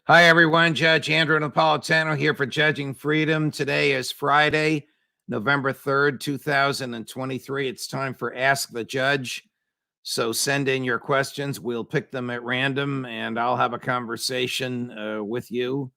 Hi, everyone. Judge Andrew Napolitano here for Judging Freedom. Today is Friday, November 3rd, 2023. It's time for Ask the Judge. So send in your questions. We'll pick them at random, and I'll have a conversation with you.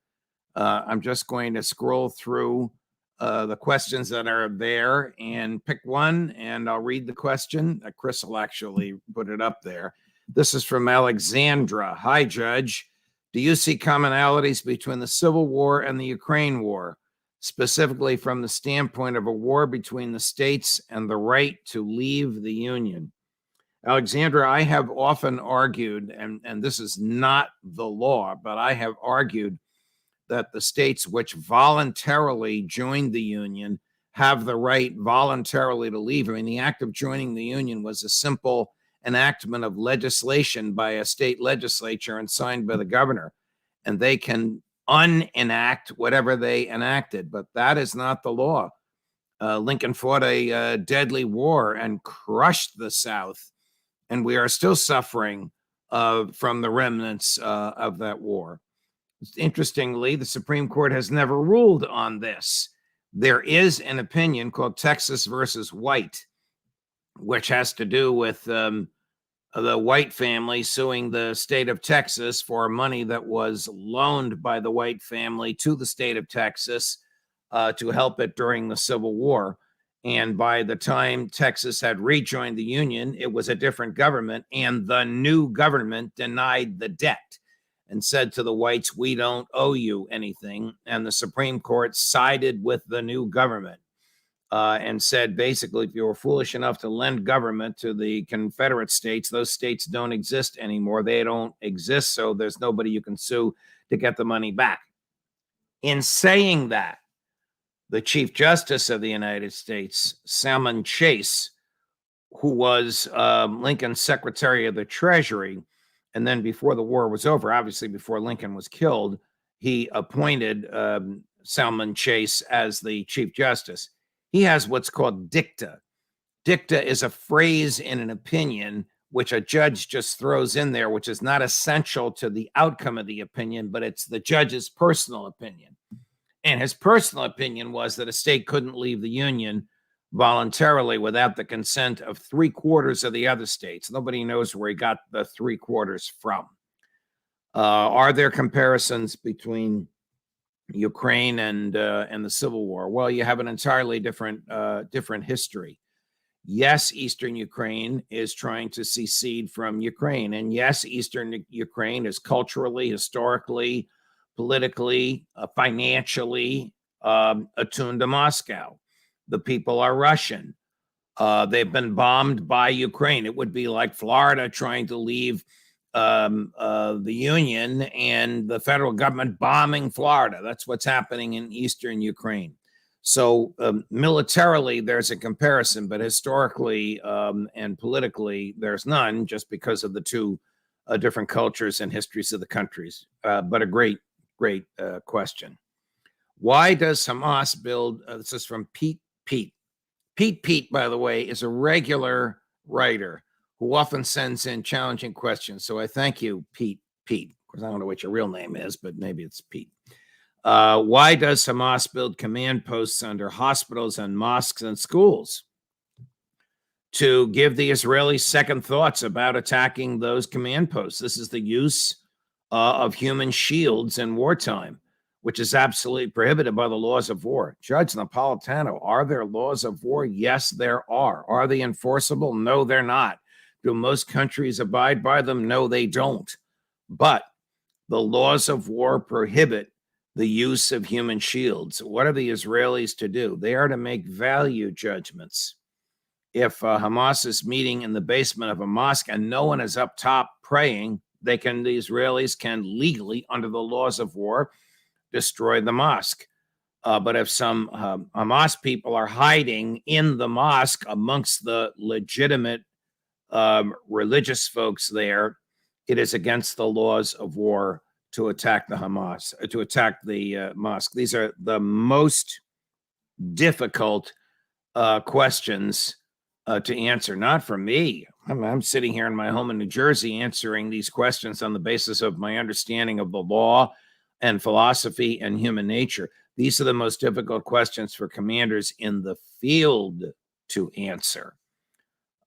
I'm just going to scroll through the questions that are there and pick one, and I'll read the question. Chris will actually put it up there. This is from Alexandra. Hi, Judge. Do you see commonalities between the Civil War and the Ukraine War, specifically from the standpoint of a war between the states and the right to leave the Union? Alexandra, I have often argued, and this is not the law, but I have argued that the states which voluntarily joined the Union have the right voluntarily to leave. I mean, the act of joining the Union was a simple enactment of legislation by a state legislature and signed by the governor, and they can unenact whatever they enacted, but that is not the law. Lincoln fought a deadly war and crushed the South, and we are still suffering from the remnants of that war. Interestingly, the Supreme Court has never ruled on this. There is an opinion called Texas versus White, which has to do with the White family suing the state of Texas for money that was loaned by the White family to the state of Texas to help it during the Civil War. And by the time Texas had rejoined the Union, it was a different government, and the new government denied the debt and said to the whites, we don't owe you anything. And the Supreme Court sided with the new government and said, basically, if you were foolish enough to lend government to the Confederate states, those states don't exist anymore. They don't exist, so there's nobody you can sue to get the money back. In saying that, the Chief Justice of the United States, Salmon Chase, who was Lincoln's Secretary of the Treasury, and then before the war was over, obviously before Lincoln was killed, he appointed Salmon Chase as the Chief Justice. He has what's called dicta. Dicta is a phrase in an opinion which a judge just throws in there, which is not essential to the outcome of the opinion, but it's the judge's personal opinion. And his personal opinion was that a state couldn't leave the Union voluntarily without the consent of 3/4 of the other states. Nobody knows where he got the 3/4 from. Are there comparisons between Ukraine and the Civil War? Well, you have an entirely different history. Yes, Eastern Ukraine is trying to secede from Ukraine, and yes, Eastern Ukraine is culturally, historically, politically, financially attuned to Moscow. The people are Russian. They've been bombed by Ukraine. It would be like Florida trying to leave the Union and the federal government bombing Florida. That's what's happening in Eastern Ukraine. So militarily, there's a comparison, but historically and politically, there's none, just because of the two different cultures and histories of the countries. But a great question. Why does Hamas build, this is from Pete, by the way, is a regular writer who often sends in challenging questions. So I thank you, Pete, because I don't know what your real name is, but maybe it's Pete. Why does Hamas build command posts under hospitals and mosques and schools? To give the Israelis second thoughts about attacking those command posts. This is the use of human shields in wartime, which is absolutely prohibited by the laws of war. Judge Napolitano, are there laws of war? Yes, there are. Are they enforceable? No, they're not. Do most countries abide by them? No, they don't. But the laws of war prohibit the use of human shields. What are the Israelis to do? They are to make value judgments. If Hamas is meeting in the basement of a mosque and no one is up top praying, the Israelis can legally, under the laws of war, destroy the mosque. But if some Hamas people are hiding in the mosque amongst the legitimate religious folks there, it is against the laws of war to attack the Hamas, to attack the mosque. These are the most difficult questions to answer, not from me. I'm sitting here in my home in New Jersey answering these questions on the basis of my understanding of the law, and philosophy and human nature. These are the most difficult questions for commanders in the field to answer.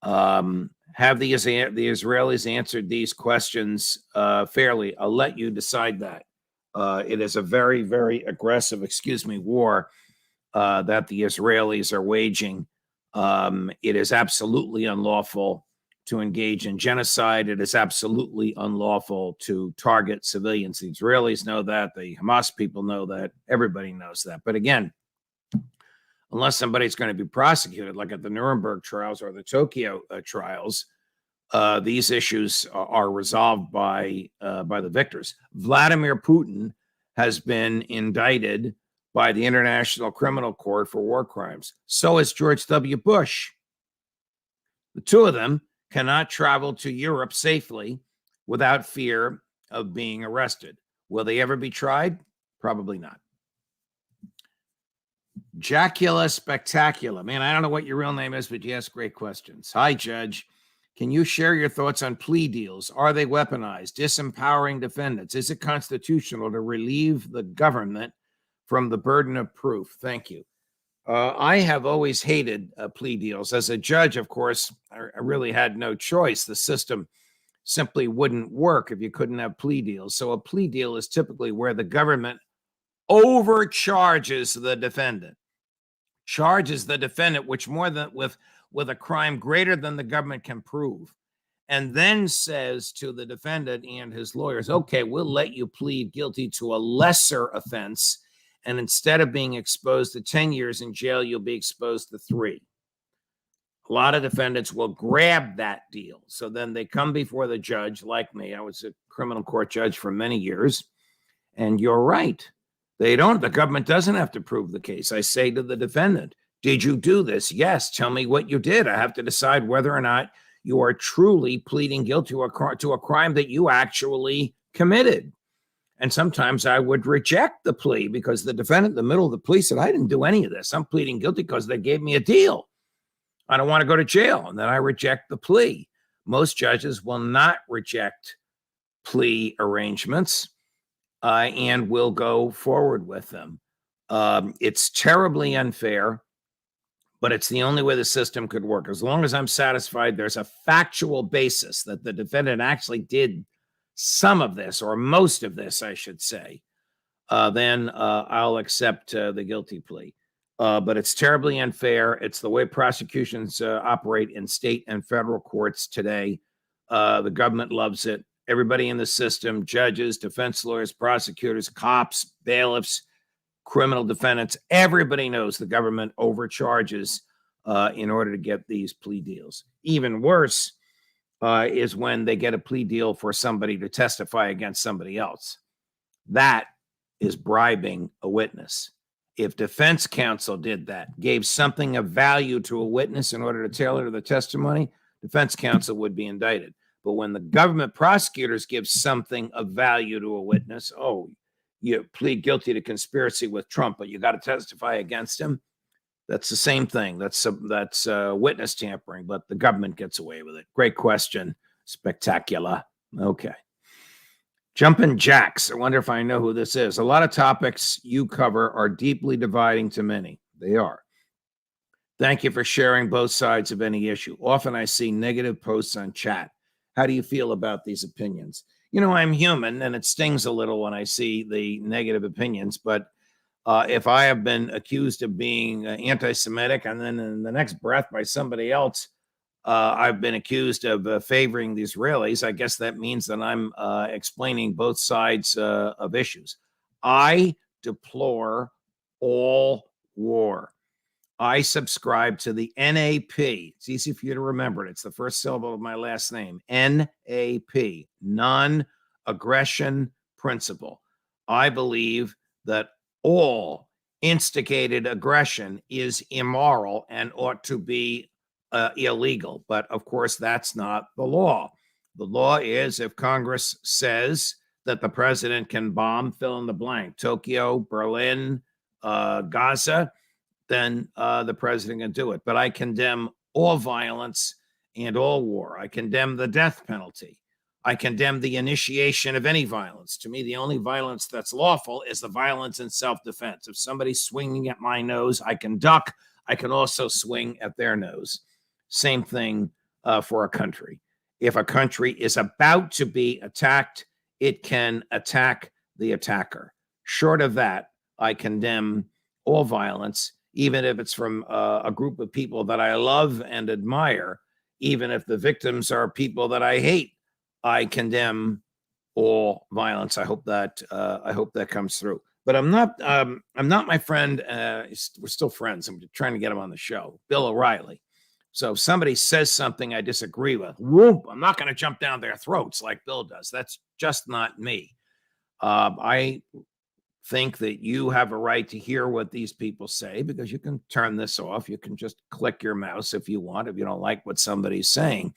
Have the Israelis answered these questions fairly? I'll let you decide that. It is a very, very aggressive, war that the Israelis are waging. It is absolutely unlawful to engage in genocide. It is absolutely unlawful to target civilians. The Israelis know that. The Hamas people know that. Everybody knows that. But again, unless somebody's going to be prosecuted, like at the Nuremberg trials or the Tokyo trials, these issues are resolved by the victors. Vladimir Putin has been indicted by the International Criminal Court for war crimes. So is George W. Bush. The two of them cannot travel to Europe safely without fear of being arrested. Will they ever be tried? Probably not. Jacula Spectacular. Man, I don't know what your real name is, but you ask great questions. Hi, Judge. Can you share your thoughts on plea deals? Are they weaponized, disempowering defendants? Is it constitutional to relieve the government from the burden of proof? Thank you. I have always hated plea deals. As a judge, of course, I really had no choice. The system simply wouldn't work if you couldn't have plea deals. So a plea deal is typically where the government overcharges the defendant, which more than with a crime greater than the government can prove, and then says to the defendant and his lawyers, okay, we'll let you plead guilty to a lesser offense. And instead of being exposed to 10 years in jail, you'll be exposed to 3. A lot of defendants will grab that deal. So then they come before the judge, like me. I was a criminal court judge for many years. And you're right. The government doesn't have to prove the case. I say to the defendant, did you do this? Yes. Tell me what you did. I have to decide whether or not you are truly pleading guilty to a crime that you actually committed. And sometimes I would reject the plea because the defendant in the middle of the plea said, I didn't do any of this. I'm pleading guilty because they gave me a deal. I don't want to go to jail. And then I reject the plea. Most judges will not reject plea arrangements and will go forward with them. It's terribly unfair, but it's the only way the system could work. As long as I'm satisfied there's a factual basis that the defendant actually did some of this, or most of this, I should say, then I'll accept the guilty plea. But it's terribly unfair. It's the way prosecutions operate in state and federal courts today. The government loves it. Everybody in the system, judges, defense lawyers, prosecutors, cops, bailiffs, criminal defendants, everybody knows the government overcharges in order to get these plea deals. Even worse is when they get a plea deal for somebody to testify against somebody else. That is bribing a witness. If defense counsel did that, gave something of value to a witness in order to tailor the testimony, defense counsel would be indicted. But when the government prosecutors give something of value to a witness, you plead guilty to conspiracy with Trump, but you got to testify against him. That's the same thing. That's witness tampering, but the government gets away with it. Great question. Spectacular. Okay. Jumpin' Jacks. I wonder if I know who this is. A lot of topics you cover are deeply dividing to many. They are. Thank you for sharing both sides of any issue. Often I see negative posts on chat. How do you feel about these opinions? I'm human, and it stings a little when I see the negative opinions, but if I have been accused of being anti-Semitic, and then in the next breath by somebody else, I've been accused of favoring the Israelis, I guess that means that I'm explaining both sides of issues. I deplore all war. I subscribe to the NAP. It's easy for you to remember it. It's the first syllable of my last name. NAP, non-aggression principle. I believe that all instigated aggression is immoral and ought to be illegal. But of course, that's not the law. The law is if Congress says that the president can bomb, fill in the blank, Tokyo, Berlin, Gaza, then the president can do it. But I condemn all violence and all war. I condemn the death penalty. I condemn the initiation of any violence. To me, the only violence that's lawful is the violence in self-defense. If somebody's swinging at my nose, I can duck. I can also swing at their nose. Same thing for a country. If a country is about to be attacked, it can attack the attacker. Short of that, I condemn all violence, even if it's from a group of people that I love and admire, even if the victims are people that I hate. I condemn all violence. I hope that comes through. But I'm not my friend. We're still friends. I'm trying to get him on the show, Bill O'Reilly. So if somebody says something I disagree with, whoop, I'm not going to jump down their throats like Bill does. That's just not me. I think that you have a right to hear what these people say, because you can turn this off. You can just click your mouse if you want, if you don't like what somebody's saying.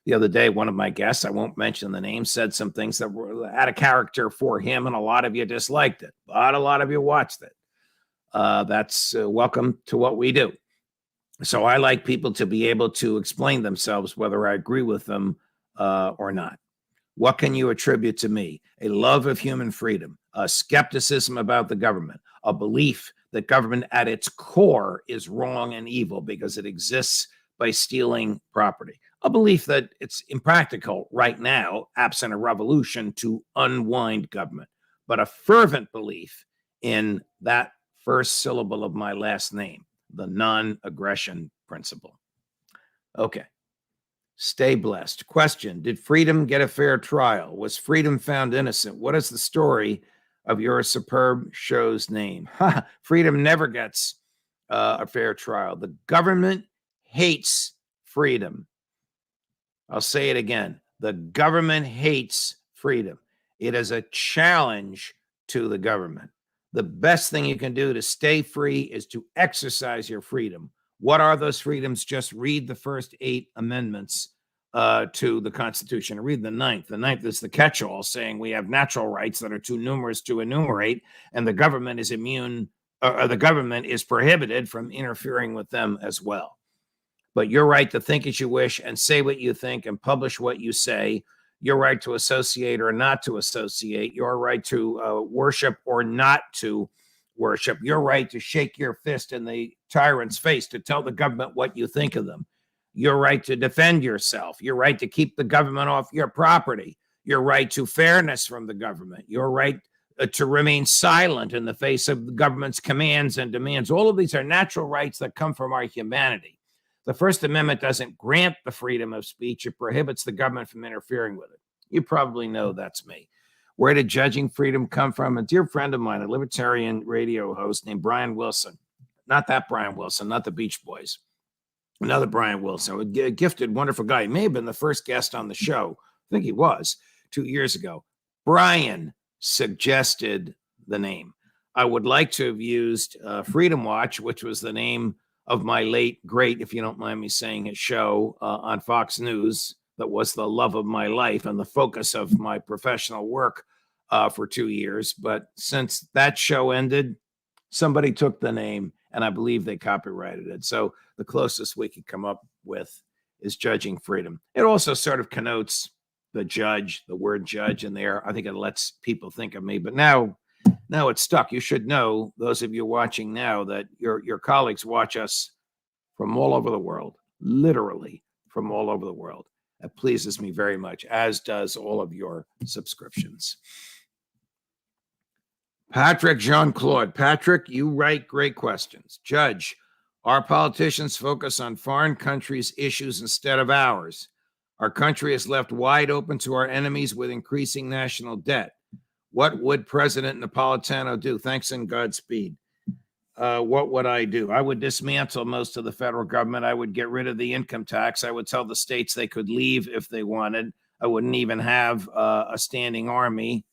The other day, one of my guests, I won't mention the name, said some things that were out of character for him, and a lot of you disliked it, but a lot of you watched it. That's welcome to what we do. So I like people to be able to explain themselves, whether I agree with them or not. What can you attribute to me? A love of human freedom, a skepticism about the government, a belief that government at its core is wrong and evil because it exists by stealing property, a belief that it's impractical right now, absent a revolution, to unwind government, but a fervent belief in that first syllable of my last name, the non-aggression principle. Okay. Stay blessed. Question: did Freedom get a fair trial? Was Freedom found innocent? What is the story of your superb show's name? Freedom never gets a fair trial. The government hates freedom. I'll say it again. The government hates freedom. It is a challenge to the government. The best thing you can do to stay free is to exercise your freedom. What are those freedoms? Just read the first 8 amendments to the Constitution. Read the 9th. The 9th is the catch-all, saying we have natural rights that are too numerous to enumerate, and the government is the government is prohibited from interfering with them as well. But your right to think as you wish and say what you think and publish what you say, your right to associate or not to associate, your right to worship or not to worship, your right to shake your fist in the tyrant's face, to tell the government what you think of them, your right to defend yourself, your right to keep the government off your property, your right to fairness from the government, your right to remain silent in the face of the government's commands and demands. All of these are natural rights that come from our humanity. The First Amendment doesn't grant the freedom of speech. It prohibits the government from interfering with it. You probably know that's me. Where did judging freedom come from? A dear friend of mine, a libertarian radio host named Brian Wilson. Not that Brian Wilson, not the Beach Boys. Another Brian Wilson, a gifted, wonderful guy. He may have been the first guest on the show. I think he was 2 years ago. Brian suggested the name. I would like to have used Freedom Watch, which was the name of my late, great, if you don't mind me saying it, show on Fox News that was the love of my life and the focus of my professional work for 2 years. But since that show ended, somebody took the name, and I believe they copyrighted it. So the closest we could come up with is Judging Freedom. It also sort of connotes the judge, the word judge in there. I think it lets people think of me. But now it's stuck. You should know, those of you watching now, that your colleagues watch us from all over the world, literally from all over the world. That pleases me very much, as does all of your subscriptions. Patrick Jean-Claude. Patrick, you write great questions. Judge, our politicians focus on foreign countries' issues instead of ours. Our country is left wide open to our enemies with increasing national debt. What would President Napolitano do? Thanks and Godspeed. What would I do? I would dismantle most of the federal government. I would get rid of the income tax. I would tell the states they could leave if they wanted. I wouldn't even have a standing army.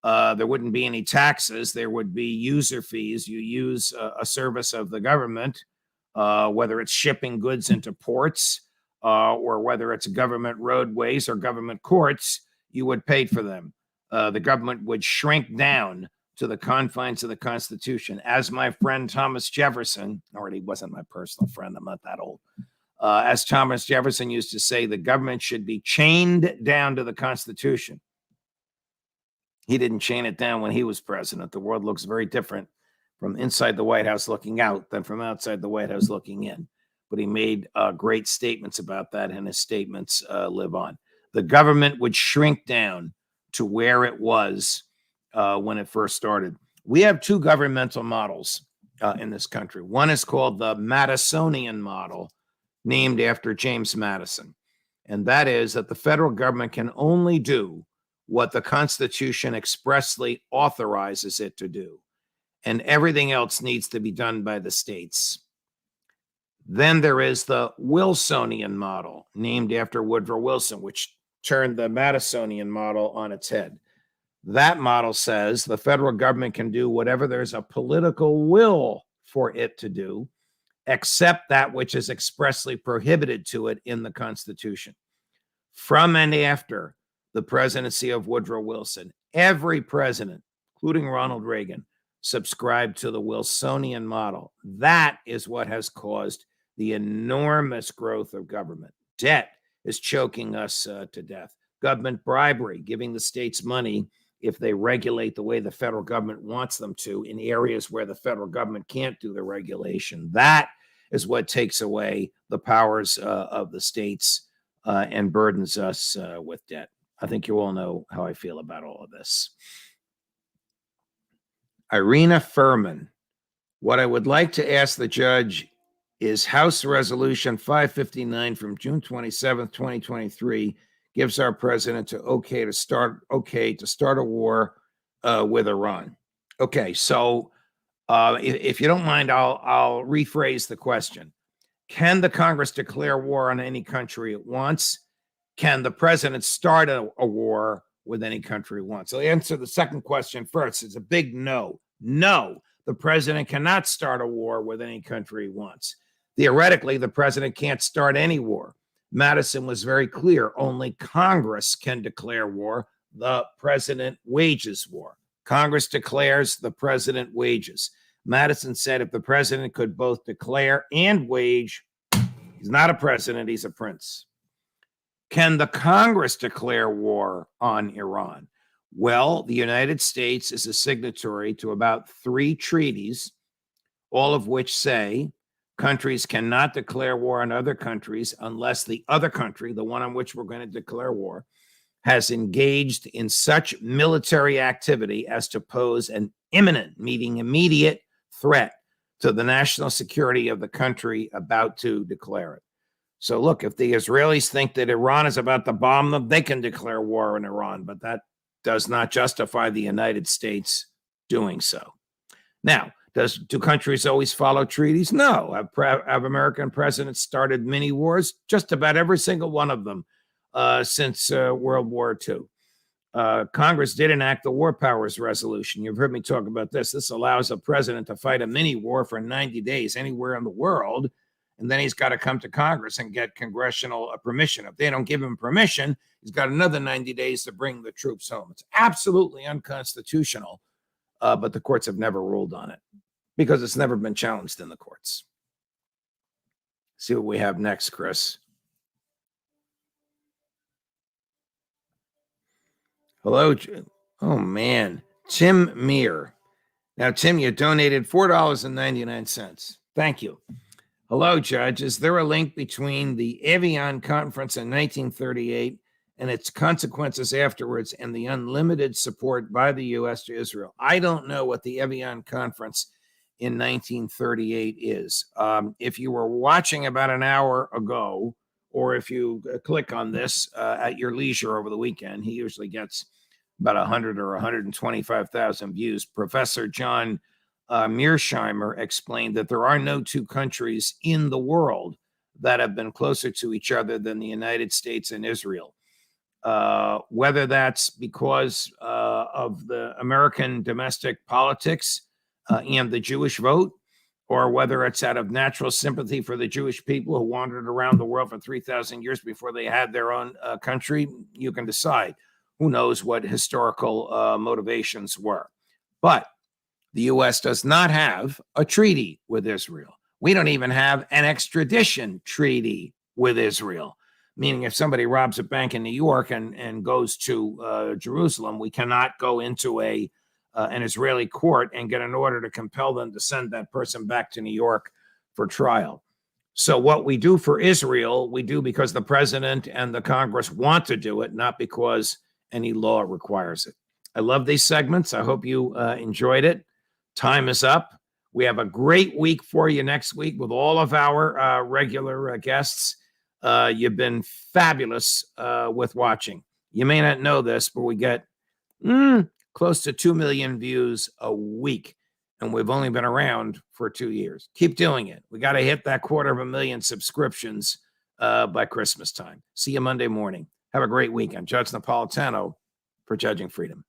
There wouldn't be any taxes. There would be user fees. You use a service of the government, whether it's shipping goods into ports or whether it's government roadways or government courts, you would pay for them. The government would shrink down to the confines of the Constitution. As my friend Thomas Jefferson, or he wasn't my personal friend, I'm not that old, As Thomas Jefferson used to say, the government should be chained down to the Constitution. He didn't chain it down when he was president. The world looks very different from inside the White House looking out than from outside the White House looking in. But he made great statements about that, and his statements live on. The government would shrink down to where it was when it first started. We have two governmental models in this country. One is called the Madisonian model, named after James Madison. And that is that the federal government can only do what the Constitution expressly authorizes it to do, and everything else needs to be done by the states. Then there is the Wilsonian model, named after Woodrow Wilson, which turned the Madisonian model on its head. That model says the federal government can do whatever there's a political will for it to do, except that which is expressly prohibited to it in the Constitution. From and after the presidency of Woodrow Wilson, every president, including Ronald Reagan, subscribed to the Wilsonian model. That is what has caused the enormous growth of government. Debt is choking us to death. Government bribery, giving the states money if they regulate the way the federal government wants them to in areas where the federal government can't do the regulation. That is what takes away the powers of the states and burdens us with debt. I think you all know how I feel about all of this. Irina Furman, what I would like to ask the judge is House Resolution 559 from June 27th, 2023 gives our president to okay to start a war with Iran. Okay, so if you don't mind, I'll rephrase the question. Can the Congress declare war on any country it wants? Can the president start a war with any country it wants? I'll answer the second question first. It's a big no. No, the president cannot start a war with any country he wants. Theoretically, the president can't start any war. Madison was very clear. Only Congress can declare war. The president wages war. Congress declares, the president wages. Madison said if the president could both declare and wage, he's not a president, he's a prince. Can the Congress declare war on Iran? Well, the United States is a signatory to about 3 treaties, all of which say countries cannot declare war on other countries unless the other country, the one on which we're going to declare war, has engaged in such military activity as to pose an imminent, meaning immediate, threat to the national security of the country about to declare it. So look, if the Israelis think that Iran is about to bomb them, they can declare war on Iran, but that does not justify the United States doing so. Now, do countries always follow treaties? No. Have American presidents started mini wars? Just about every single one of them since World War II. Congress did enact the War Powers Resolution. You've heard me talk about this. This allows a president to fight a mini war for 90 days anywhere in the world, and then he's got to come to Congress and get congressional permission. If they don't give him permission, he's got another 90 days to bring the troops home. It's absolutely unconstitutional, but the courts have never ruled on it because it's never been challenged in the courts. See what we have next, Chris. Hello. Oh, man. Tim Meir. Now, Tim, you donated $4.99. Thank you. Hello, Judge. Is there a link between the Evian Conference in 1938 and its consequences afterwards and the unlimited support by the U.S. to Israel? I don't know what the Evian Conference in 1938 is. If you were watching about an hour ago, or if you click on this at your leisure over the weekend, he usually gets about 100 or 125,000 views. Professor John Mearsheimer explained that there are no two countries in the world that have been closer to each other than the United States and Israel. Whether that's because of the American domestic politics and the Jewish vote, or whether it's out of natural sympathy for the Jewish people who wandered around the world for 3,000 years before they had their own country, you can decide. Who knows what historical motivations were. But the U.S. does not have a treaty with Israel. We don't even have an extradition treaty with Israel, meaning if somebody robs a bank in New York and goes to Jerusalem, we cannot go into an Israeli court and get an order to compel them to send that person back to New York for trial. So what we do for Israel, we do because the president and the Congress want to do it, not because any law requires it. I love these segments. I hope you enjoyed it. Time is up. We have a great week for you next week with all of our regular guests. You've been fabulous with watching. You may not know this, but we get close to 2 million views a week. And we've only been around for 2 years. Keep doing it. We got to hit that 250,000 subscriptions by Christmas time. See you Monday morning. Have a great weekend. Judge Napolitano for Judging Freedom.